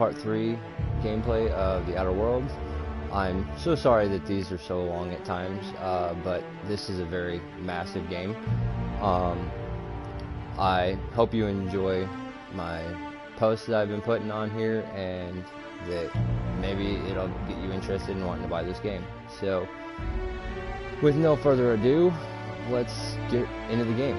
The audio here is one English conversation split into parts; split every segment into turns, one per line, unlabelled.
Part 3 gameplay of The Outer Worlds. I'm so sorry that these are so long at times, but this is a very massive game. I hope you enjoy my posts that I've been putting on here, and that maybe it'll get you interested in wanting to buy this game. So, with no further ado, let's get into the game.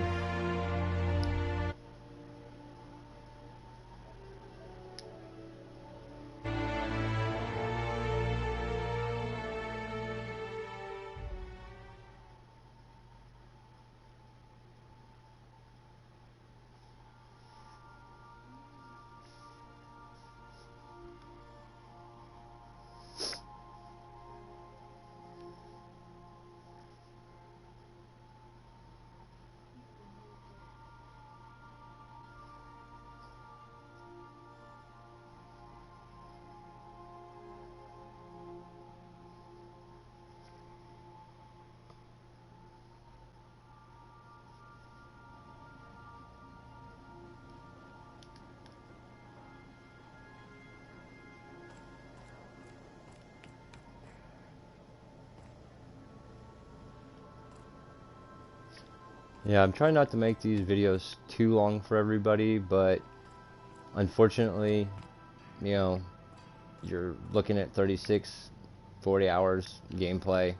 Yeah, I'm trying not to make these videos too long for everybody, but unfortunately, you know, you're looking at 36, 40 hours gameplay,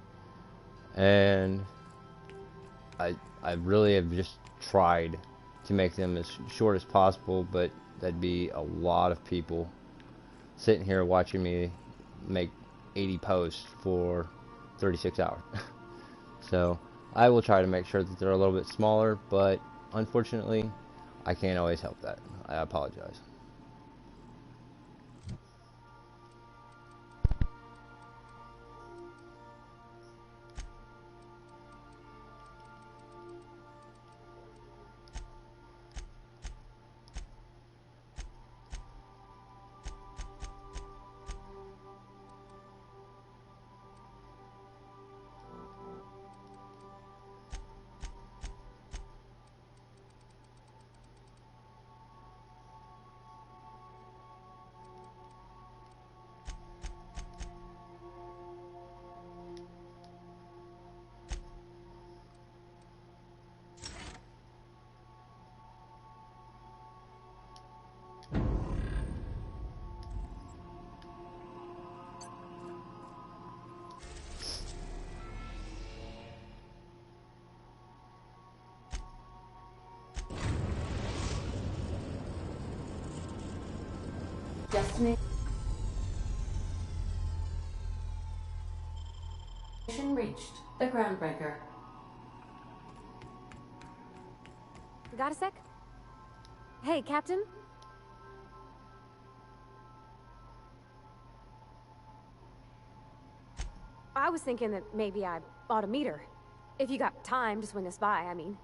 and I really have just tried to make them as short as possible, but that'd be a lot of people sitting here watching me make 80 posts for 36 hours. So I will try to make sure that they're a little bit smaller, but unfortunately I can't always help that. I apologize.
Destination reached. The Groundbreaker.
Got a sec? Hey, Captain? I was thinking that maybe I ought to meet her. If you got time to swing us by, I mean.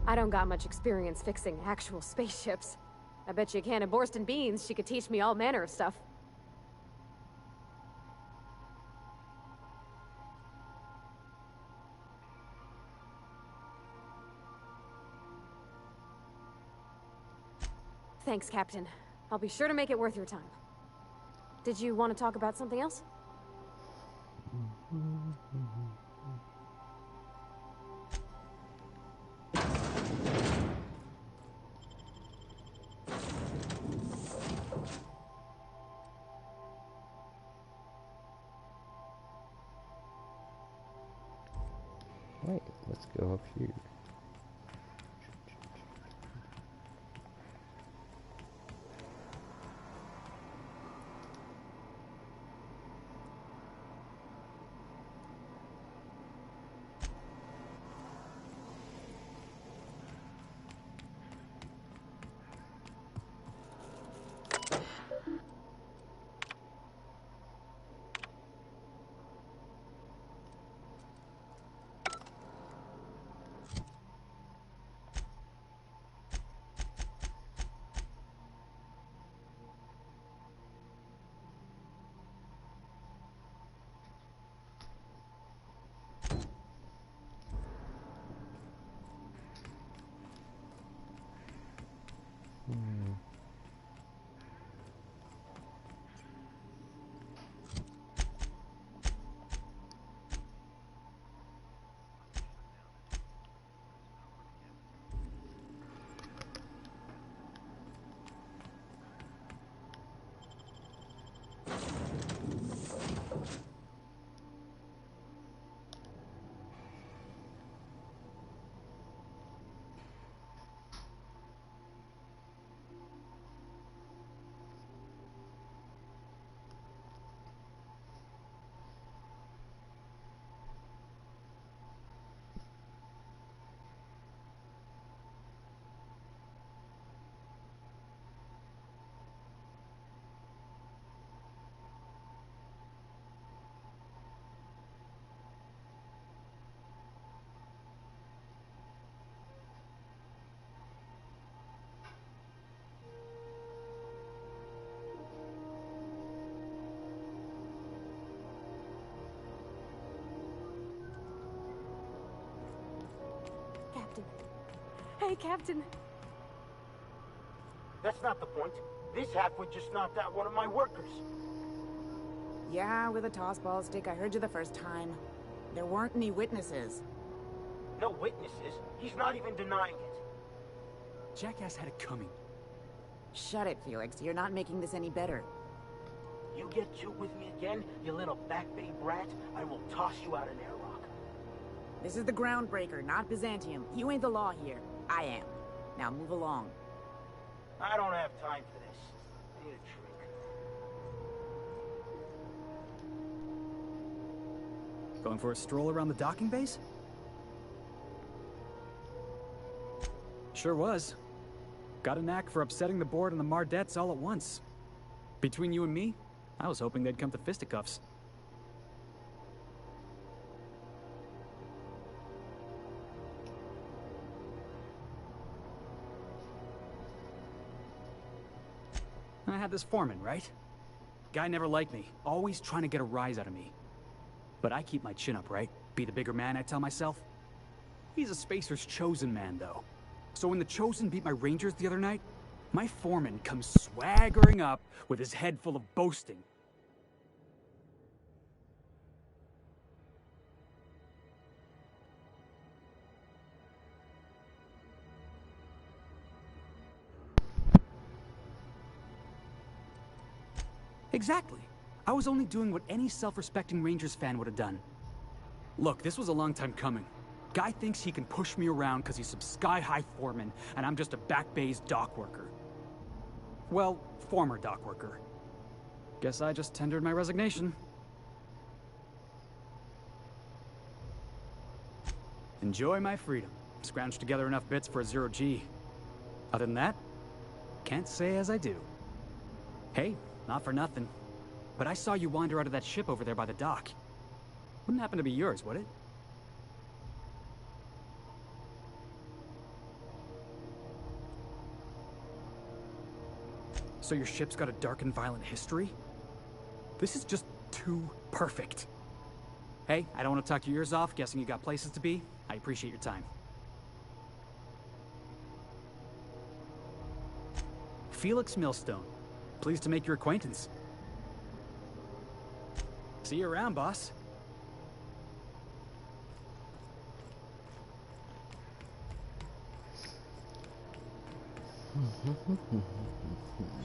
I don't got much experience fixing actual spaceships. I bet you a can of Borston beans she could teach me all manner of stuff. Thanks, Captain. I'll be sure to make it worth your time. Did you want to talk about something else?
Wait, let's go up here.
Hey, Captain.
That's not the point. This halfwit just knocked out one of my workers.
Yeah, with a tossball stick. I heard you the first time. There weren't any witnesses.
No witnesses. He's not even denying it.
Jackass had it coming.
Shut it, Felix. You're not making this any better.
You get juked with me again, you little back bay brat, I will toss you out an airlock.
This is the Groundbreaker, not Byzantium. You ain't the law here. I am. Now move along.
I don't have time for this. I need a drink.
Going for a stroll around the docking base? Sure was. Got a knack for upsetting the board and the Mardettes all at once. Between you and me, I was hoping they'd come to fisticuffs. I had this foreman, right? Guy never liked me, always trying to get a rise out of me. But I keep my chin up, right? Be the bigger man, I tell myself. He's a Spacer's chosen man, though. So when the Chosen beat my Rangers the other night, my foreman comes swaggering up with his head full of boasting. Exactly. I was only doing what any self-respecting Rangers fan would have done. Look, this was a long time coming. Guy thinks he can push me around because he's some sky-high foreman, and I'm just a back bay's dock worker. Well, former dock worker. Guess I just tendered my resignation. Enjoy my freedom. Scrounged together enough bits for a 0G. Other than that, can't say as I do. Hey, not for nothing, but I saw you wander out of that ship over there by the dock. Wouldn't happen to be yours, would it? So your ship's got a dark and violent history? This is just too perfect. Hey, I don't want to talk your ears off, guessing you got places to be. I appreciate your time. Felix Millstone. Pleased to make your acquaintance. See you around, boss.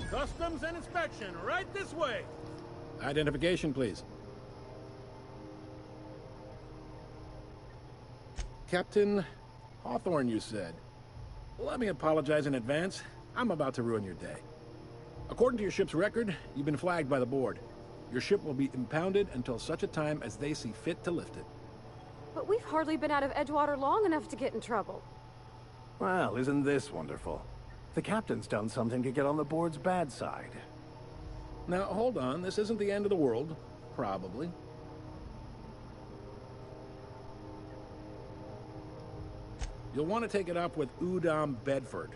Customs and inspection, right this way.
Identification, please. Captain Hawthorne, you said. Let me apologize in advance. I'm about to ruin your day. According to your ship's record, you've been flagged by the board. Your ship will be impounded until such a time as they see fit to lift it.
But we've hardly been out of Edgewater long enough to get in trouble.
Well, isn't this wonderful? The captain's done something to get on the board's bad side.
Now, hold on. This isn't the end of the world. Probably. You'll want to take it up with Udom Bedford,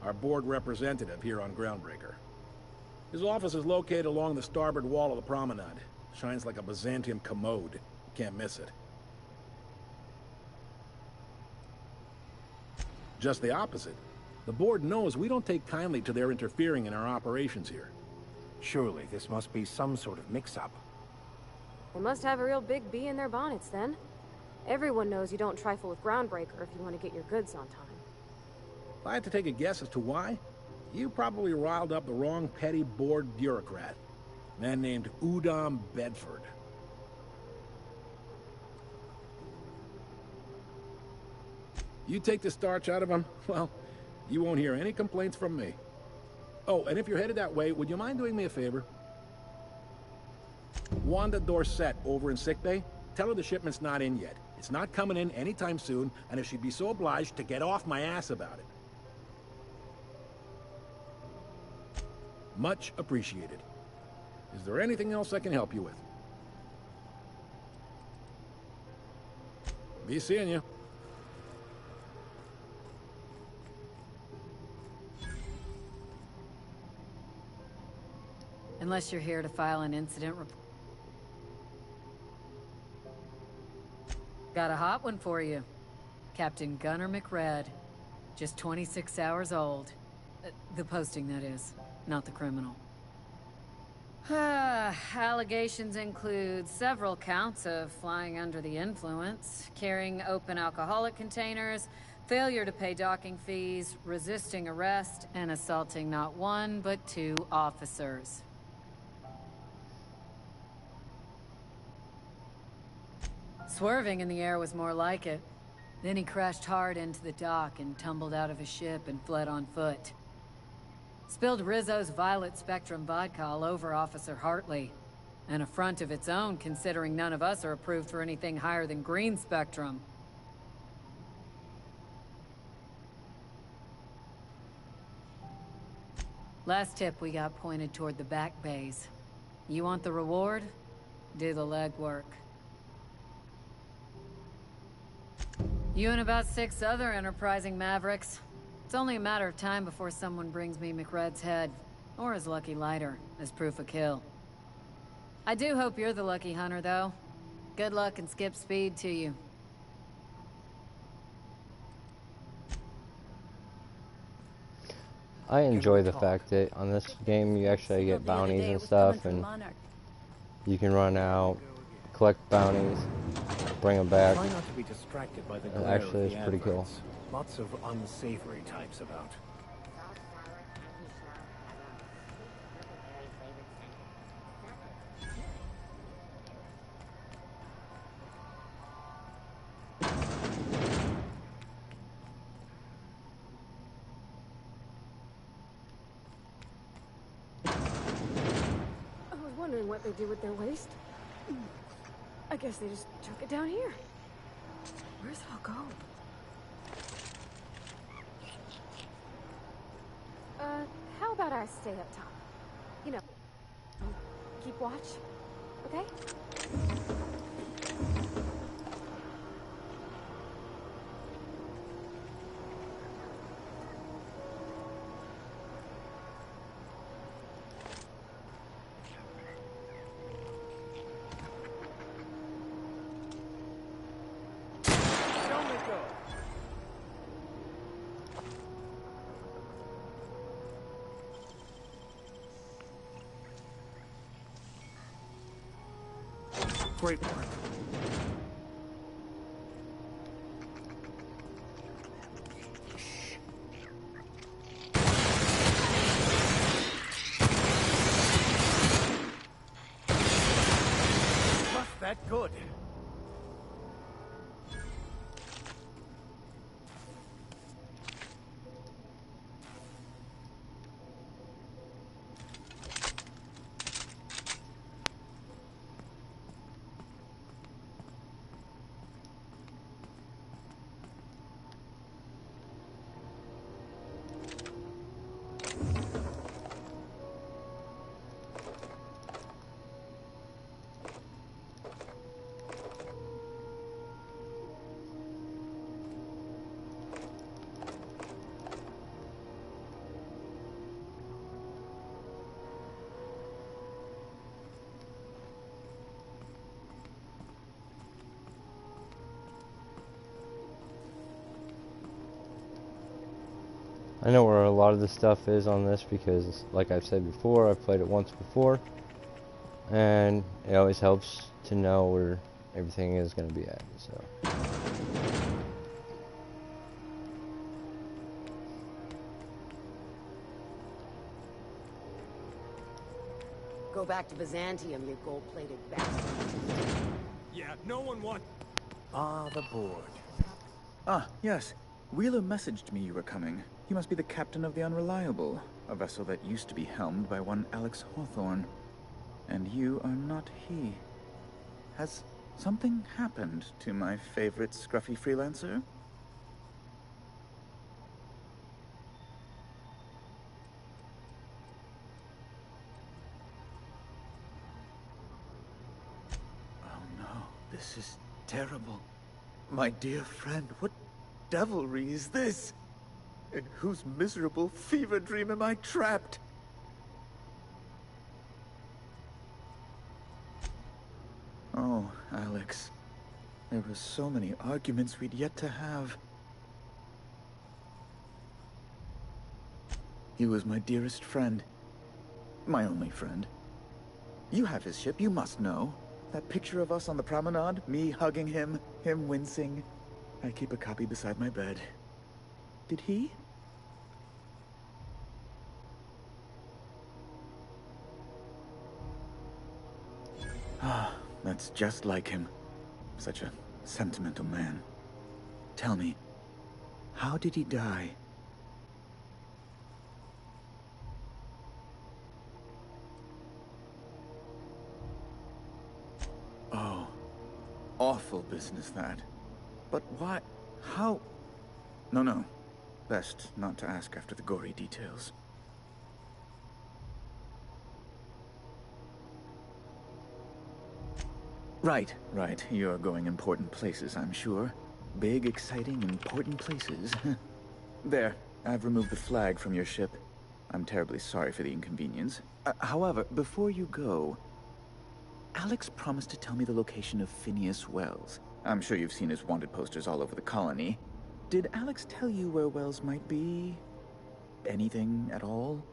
our board representative here on Groundbreaker. His office is located along the starboard wall of the promenade. Shines like a Byzantium commode. You can't miss it. Just the opposite. The board knows we don't take kindly to their interfering in our operations here.
Surely this must be some sort of mix-up.
They must have a real big bee in their bonnets, then. Everyone knows you don't trifle with Groundbreaker if you want to get your goods on time.
If I had to take a guess as to why, you probably riled up the wrong petty board bureaucrat. A man named Udom Bedford. You take the starch out of him, well, you won't hear any complaints from me. Oh, and if you're headed that way, would you mind doing me a favor? Wanda Dorset over in sickbay, tell her the shipment's not in yet. It's not coming in anytime soon, and if she'd be so obliged to get off my ass about it. Much appreciated. Is there anything else I can help you with? Be seeing you.
Unless you're here to file an incident report. Got a hot one for you. Captain Gunnar McRed. Just 26 hours old. The posting, that is, not the criminal. Allegations include several counts of flying under the influence, carrying open alcoholic containers, failure to pay docking fees, resisting arrest, and assaulting not one but 2 officers. Swerving in the air was more like it. Then he crashed hard into the dock and tumbled out of his ship and fled on foot. Spilled Rizzo's Violet Spectrum vodka all over Officer Hartley. An affront of its own, considering none of us are approved for anything higher than green spectrum. Last tip we got pointed toward the back bays. You want the reward? Do the legwork. You and about 6 other enterprising mavericks. It's only a matter of time before someone brings me McRed's head, or his lucky lighter, as proof of kill. I do hope you're the lucky hunter, though. Good luck and skip speed to you.
I enjoy the fact that on this game you actually get bounties and stuff, and you can run out, collect bounties, bring them back.
Try not to be distracted by the glare
Actually,
of
it's
the
pretty cool.
adverts. Lots of unsavory types about.
I was wondering what they do with their waste. I guess they just chuck it down here. Where's it all go? How about I stay up top? You know, keep watch, okay?
Great work. Just that good.
I know where a lot of the stuff is on this because, like I've said before, I've played it once before, and it always helps to know where everything is going to be at, so.
Go back to Byzantium, you gold-plated bastard.
Yeah, no one wants...
Ah, the board.
Ah, yes. Wheeler messaged me you were coming. He must be the captain of the Unreliable, a vessel that used to be helmed by one Alex Hawthorne. And you are not he. Has something happened to my favorite scruffy freelancer? Oh no, this is terrible. My dear friend, what devilry is this? In whose miserable fever dream am I trapped? Oh, Alex. There were so many arguments we'd yet to have. He was my dearest friend. My only friend. You have his ship, you must know. That picture of us on the promenade, me hugging him, him wincing. I keep a copy beside my bed. Did he? Ah, that's just like him. Such a sentimental man. Tell me, how did he die? Oh, awful business that. But why? How? No. Best not to ask after the gory details. Right. You're going important places, I'm sure. Big, exciting, important places. There, I've removed the flag from your ship. I'm terribly sorry for the inconvenience. However, before you go, Alex promised to tell me the location of Phineas Wells. I'm sure you've seen his wanted posters all over the colony. Did Alex tell you where Wells might be? Anything at all?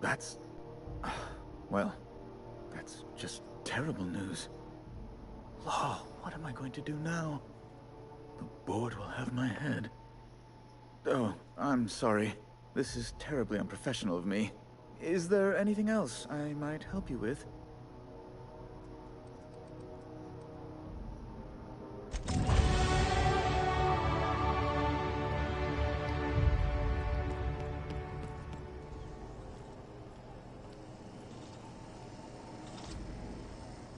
That's... well, that's just terrible news. Law, what am I going to do now? The board will have my head. Oh, I'm sorry. This is terribly unprofessional of me. Is there anything else I might help you with?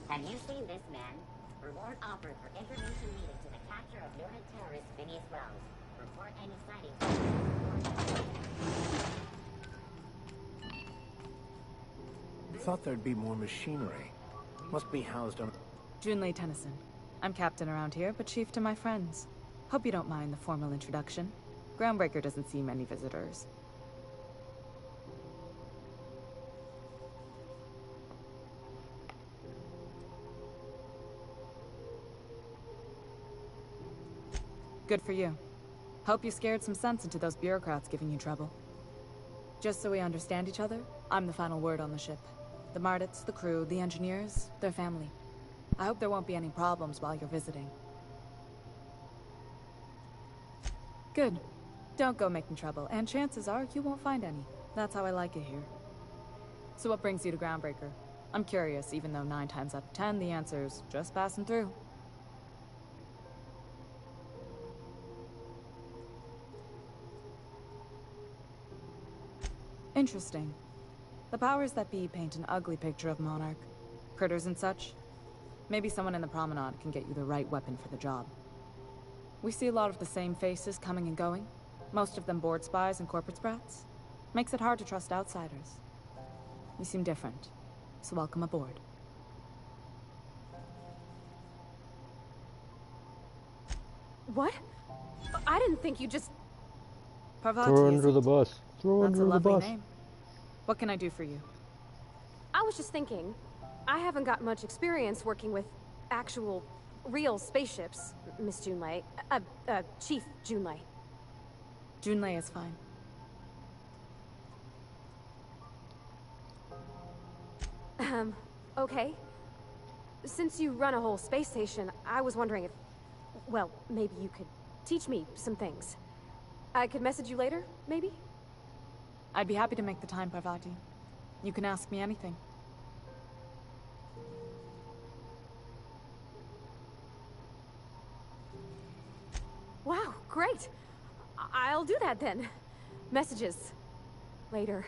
Have you seen this man? Reward offered for information needed to the capture of lurid terrorist Phineas Wells. Report any sightings.
Thought there'd be more machinery. Must be housed on...
Junlei Tennyson. I'm captain around here, but chief to my friends. Hope you don't mind the formal introduction. Groundbreaker doesn't see many visitors. Good for you. Hope you scared some sense into those bureaucrats giving you trouble. Just so we understand each other, I'm the final word on the ship. The Mardits, the crew, the engineers, their family. I hope there won't be any problems while you're visiting. Good. Don't go making trouble, and chances are you won't find any. That's how I like it here. So what brings you to Groundbreaker? I'm curious, even though 9 times out of 10 the answer's just passing through. Interesting. The powers that be paint an ugly picture of Monarch. Critters and such. Maybe someone in the promenade can get you the right weapon for the job. We see a lot of the same faces coming and going. Most of them board spies and corporate sprats. Makes it hard to trust outsiders. You seem different, so welcome aboard.
What? I didn't think you just...
Parvati, throw under the bus. Throw
That's
under
a
the
lovely
bus.
Name. What can I do for you?
I was just thinking, I haven't got much experience working with actual, real spaceships, Miss Junlei. Chief Junlei.
Junlei is fine.
Okay. Since you run a whole space station, I was wondering if... well, maybe you could teach me some things. I could message you later, maybe?
I'd be happy to make the time, Parvati. You can ask me anything.
Wow, great! I'll do that then. Messages. Later.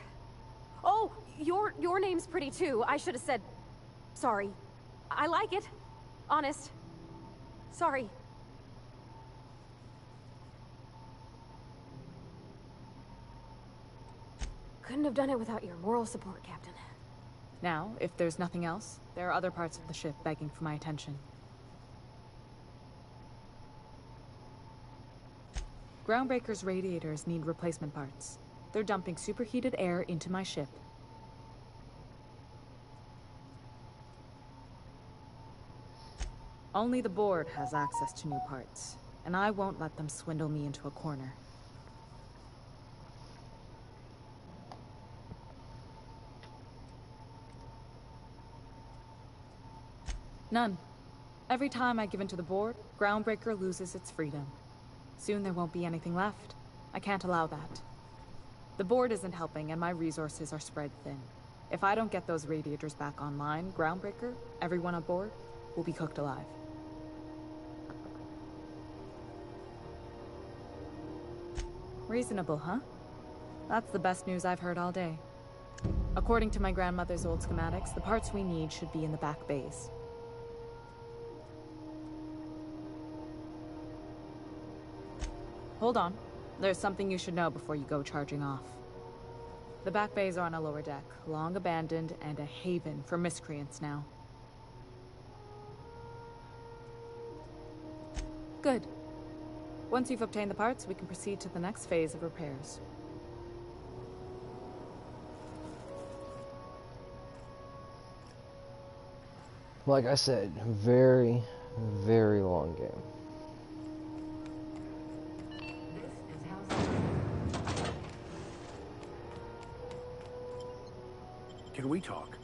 Oh, your name's pretty too. I should have said... sorry. I like it. Honest. Sorry. Couldn't have done it without your moral support, Captain.
Now, if there's nothing else, there are other parts of the ship begging for my attention. Groundbreaker's radiators need replacement parts. They're dumping superheated air into my ship. Only the board has access to new parts. and I won't let them swindle me into a corner. None. Every time I give in to the board, Groundbreaker loses its freedom. Soon there won't be anything left. I can't allow that. The board isn't helping, and my resources are spread thin. If I don't get those radiators back online, Groundbreaker, everyone aboard, will be cooked alive. Reasonable, huh? That's the best news I've heard all day. According to my grandmother's old schematics, the parts we need should be in the back bays. Hold on. There's something you should know before you go charging off. The back bays are on a lower deck, long abandoned and a haven for miscreants now. Good. Once you've obtained the parts, we can proceed to the next phase of repairs.
Like I said, very, very long game.
Can we talk?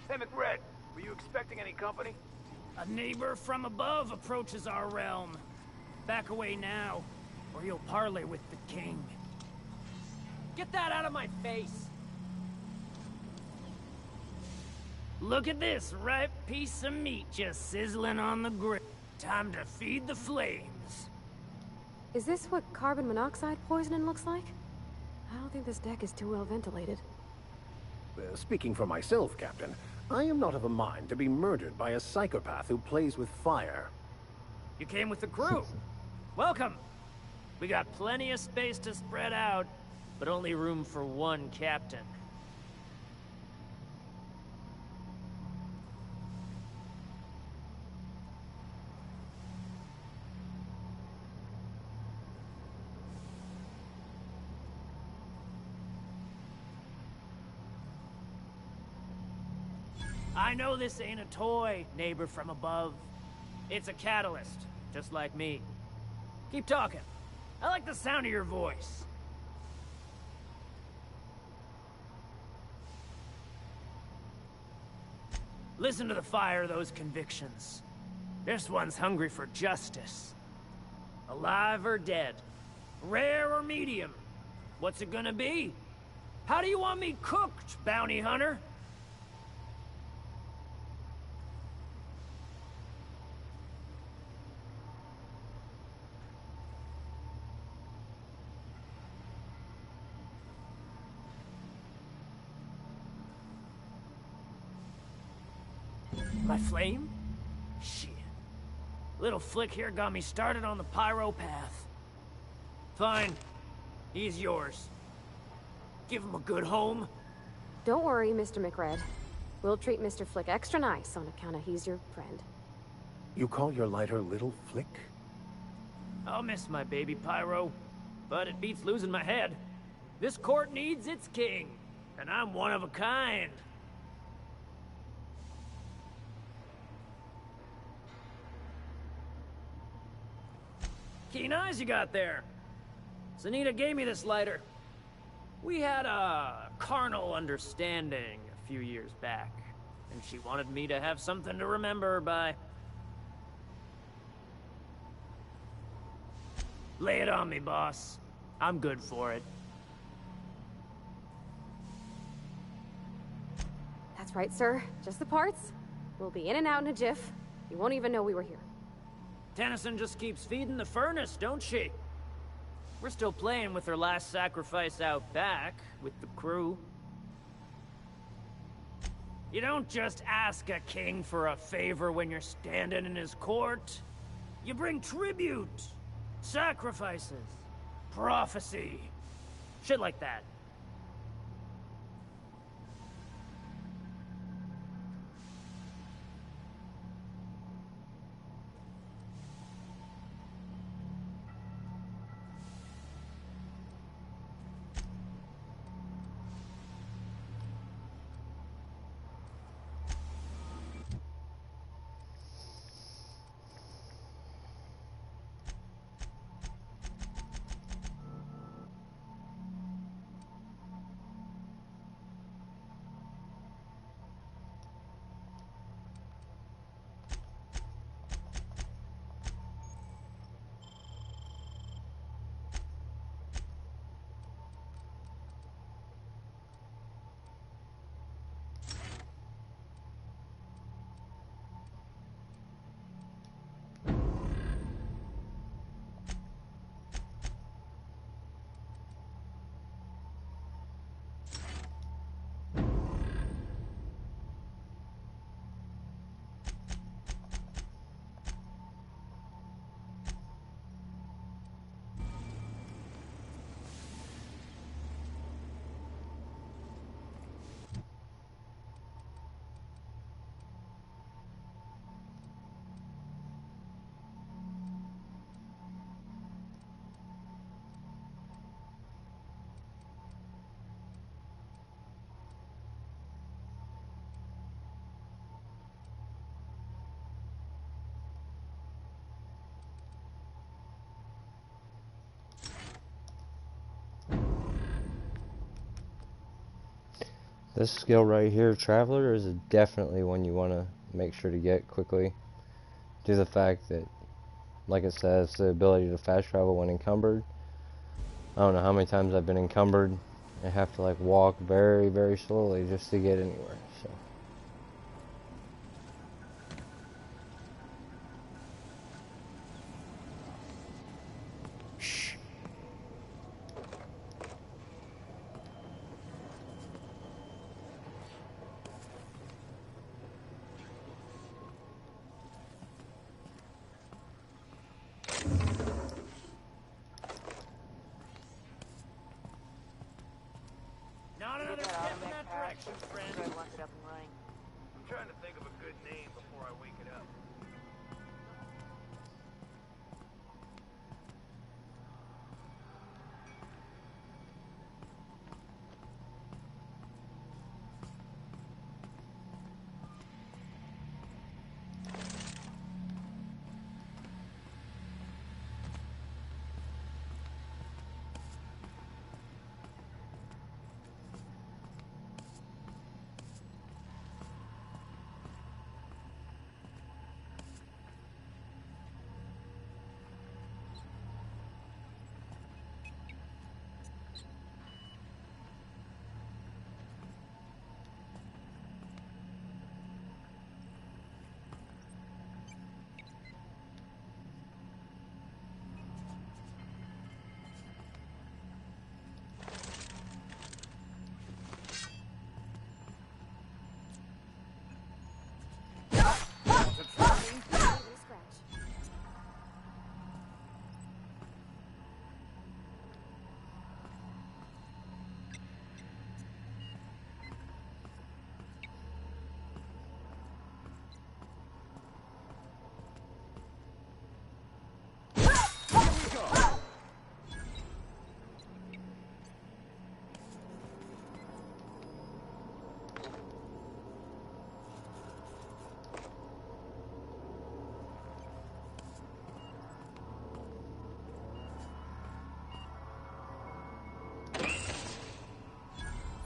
Hey, McRed, were you expecting any company?
A neighbor from above approaches our realm. Back away now, or you'll parley with the king. Get that out of my face! Look at this ripe piece of meat just sizzling on the grill. Time to feed the flames.
Is this what carbon monoxide poisoning looks like? I don't think this deck is too well ventilated.
Speaking for myself, Captain, I am not of a mind to be murdered by a psychopath who plays with fire.
You came with the crew. Welcome. We got plenty of space to spread out, but only room for one captain. I know this ain't a toy, neighbor from above. It's a catalyst, just like me. Keep talking. I like the sound of your voice. Listen to the fire of those convictions. This one's hungry for justice. Alive or dead? Rare or medium? What's it gonna be? How do you want me cooked, bounty hunter? My flame? Shit. Little flick here got me started on the pyro path. Fine. He's yours. Give him a good home.
Don't worry, Mr. McRed. We'll treat Mr. Flick extra nice on account of he's your friend.
You call your lighter Little Flick?
I'll miss my baby Pyro, but it beats losing my head. This court needs its king, and I'm one of a kind. Keen eyes you got there. Sunita gave me this lighter. We had a carnal understanding a few years back, and she wanted me to have something to remember her by. Lay it on me, boss. I'm good for it.
That's right, sir. Just the parts. We'll be in and out in a jiff. You won't even know we were here.
Tennyson just keeps feeding the furnace, don't she? We're still playing with her last sacrifice out back, with the crew. You don't just ask a king for a favor when you're standing in his court. You bring tribute, sacrifices, prophecy, shit like that.
This skill right here, Traveler, is definitely one you want to make sure to get quickly. Due to the fact that, like it says, the ability to fast travel when encumbered. I don't know how many times I've been encumbered and have to like walk very, very slowly just to get anywhere. So.
Not another step in that direction, friend.
I'm
trying to think of a good name before I wake it up.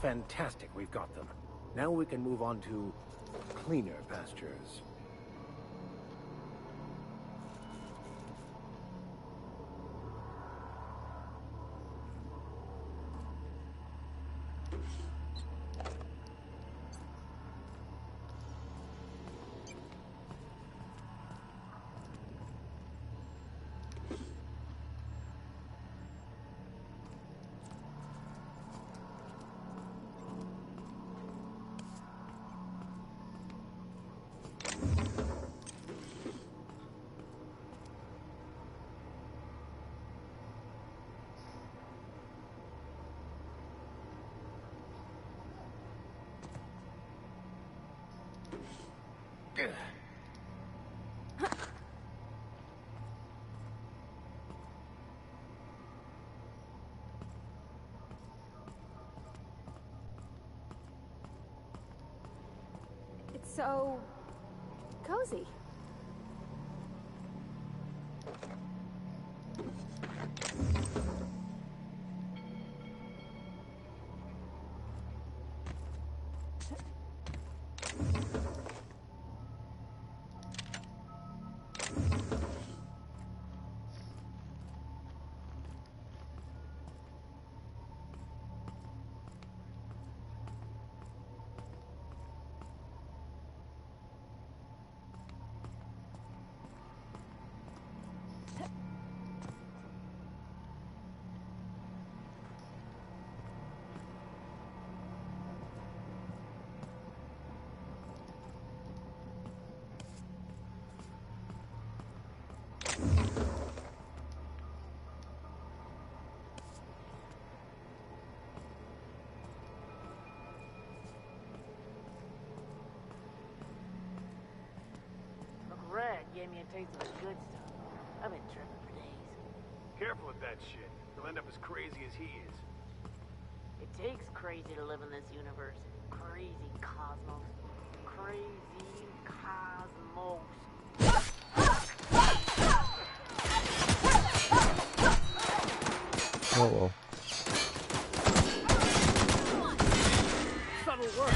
Fantastic, we've got them. Now we can move on to cleaner pastures.
It's so cozy.
Red gave me a taste of the good stuff. I've been tripping for days.
Careful with that shit. You'll end up as crazy as he is.
It takes crazy to live in this universe. Crazy cosmos. Crazy cosmos.
Oh well.
Subtle work.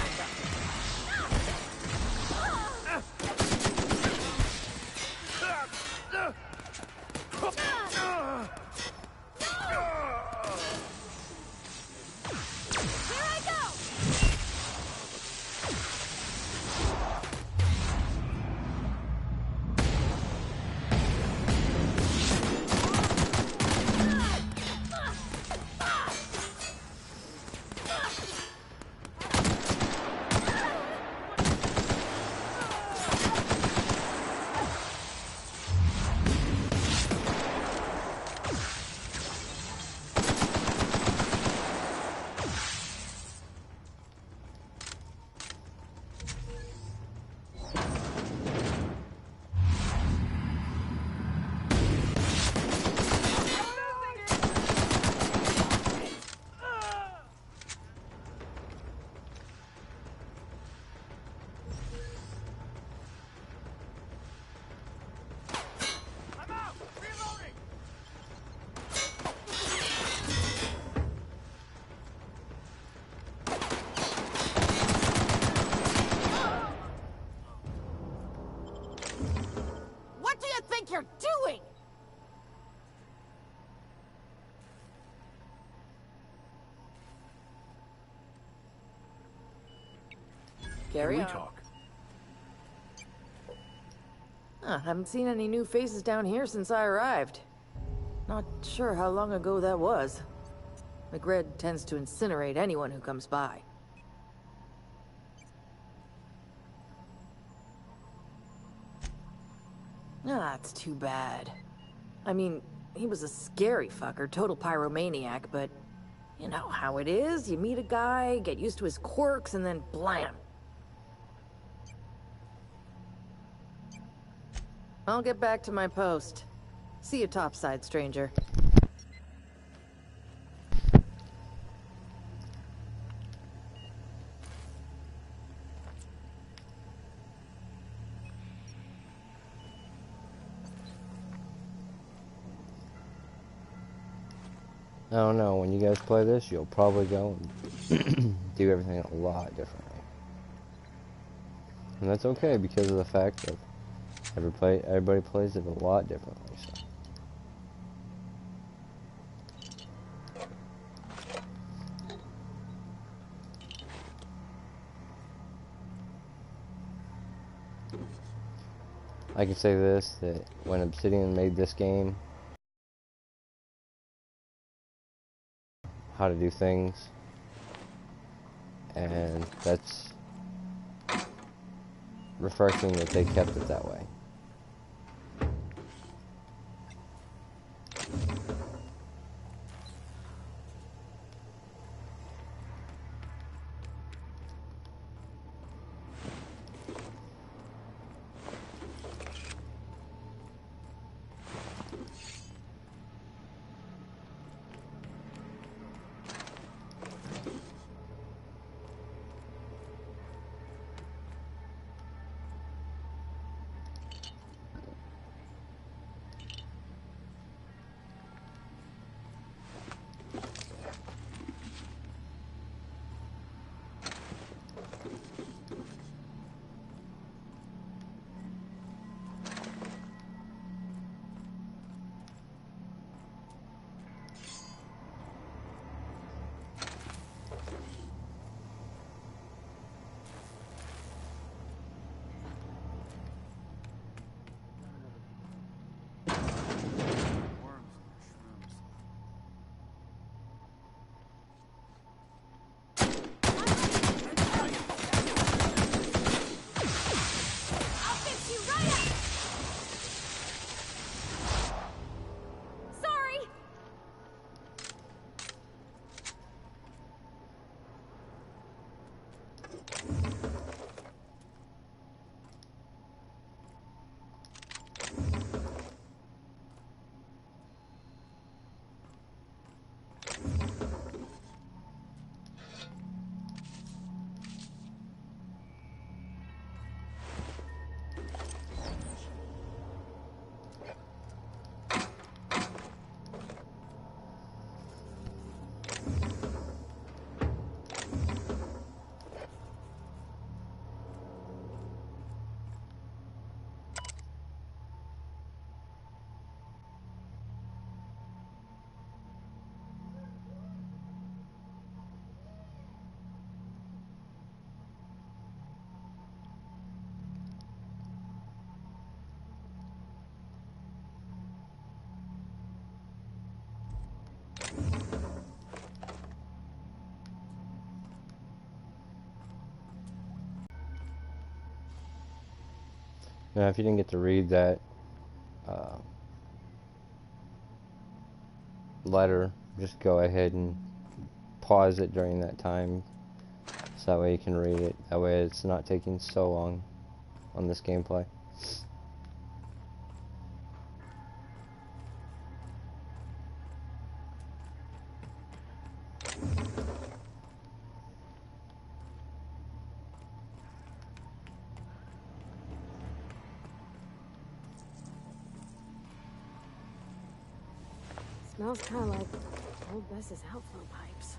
think you're doing?
Carry
Can
on.
we talk?
Haven't seen any new faces down here since I arrived. Not sure how long ago that was. McRed tends to incinerate anyone who comes by. It's too bad. I mean, he was a scary fucker, total pyromaniac, but you know how it is. You meet a guy, get used to his quirks, and then blam. I'll get back to my post. See you topside, stranger.
I don't know, when you guys play this, you'll probably go and do everything a lot differently. And that's okay, because of the fact that everybody plays it a lot differently, so. I can say this, that when Obsidian made this game, how to do things, and that's refreshing that they kept it that way. Now, if you didn't get to read that letter, just go ahead and pause it during that time, so that way you can read it. That way it's not taking so long on this gameplay.
Smells kind of like old Bess's outflow pipes.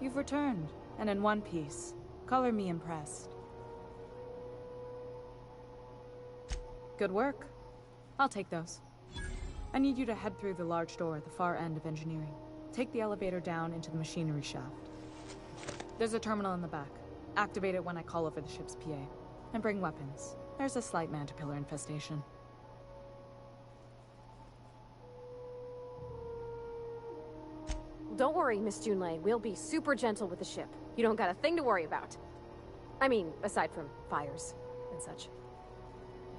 You've returned, and in one piece. Color me impressed. Good work. I'll take those. I need you to head through the large door at the far end of engineering. Take the elevator down into the machinery shaft. There's a terminal in the back. Activate it when I call over the ship's PA. And bring weapons. There's a slight Mantipillar infestation.
Don't worry, Miss Junlei. We'll be super gentle with the ship. You don't got a thing to worry about. I mean, aside from fires and such.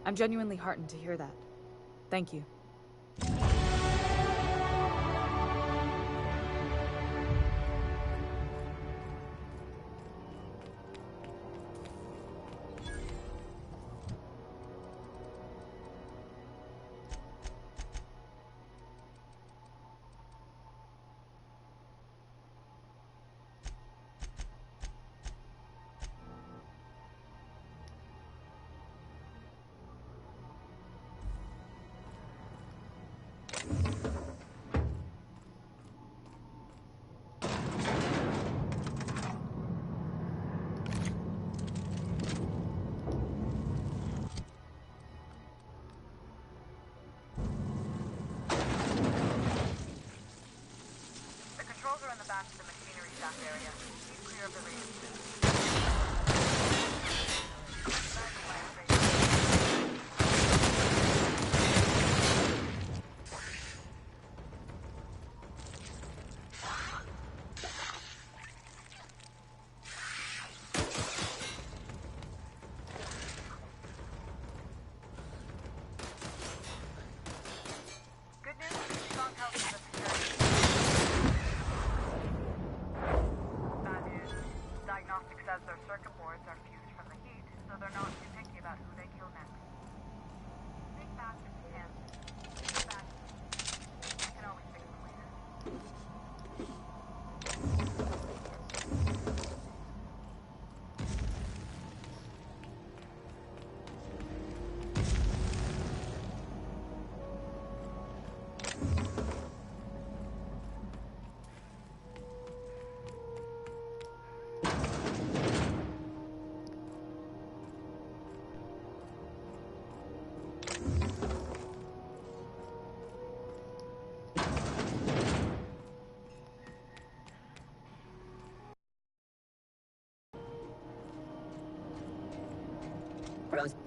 I'm genuinely heartened to hear that. Thank you.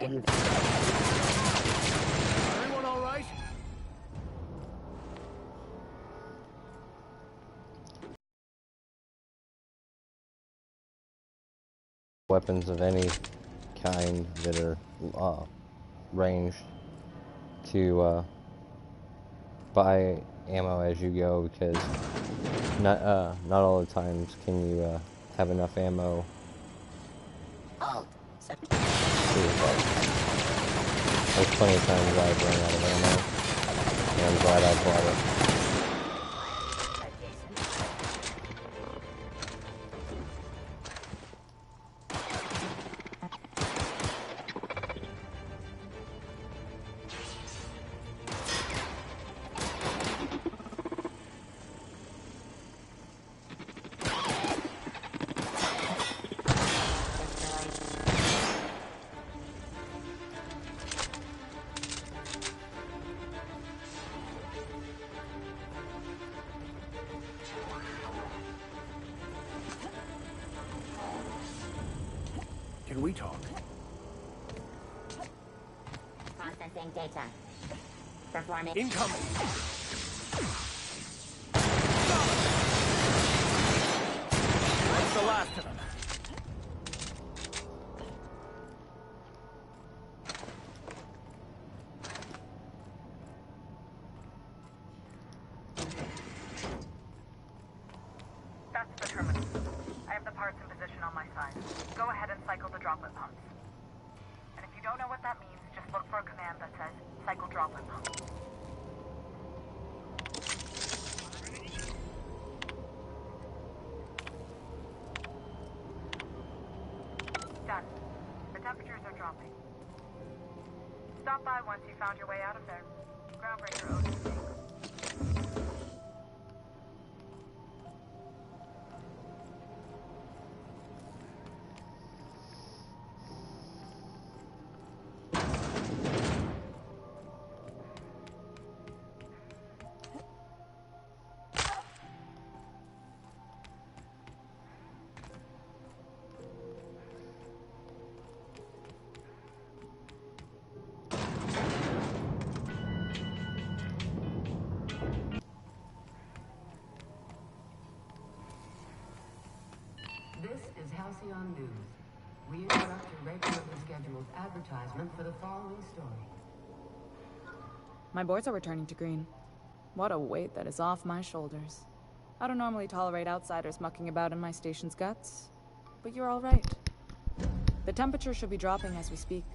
Everyone
all right?
Weapons of any kind that are ranged to buy ammo as you go, because not all the times can you have enough ammo. There's plenty of times I've run out of ammo, and I'm glad I bought it.
Can we talk?
Processing data. Performing.
Incoming! That's the last of them.
That's the terminal. I have the parts in position on my side. Go ahead and cycle the droplet pumps. And if you don't know what that means, just look for a command that says, cycle droplet pumps. Done. The temperatures are dropping. Stop by once you found your way out of there. Groundbreaker owes you thanks.
Halcyon News. We interrupt your regularly scheduled advertisement for the following story.
My boys are returning to Green. What a weight that is off my shoulders. I don't normally tolerate outsiders mucking about in my station's guts, but you're all right. The temperature should be dropping as we speak.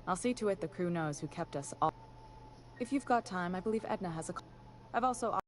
I'll see to it the crew knows who kept us all. If you've got time, I believe Edna has a call. I've also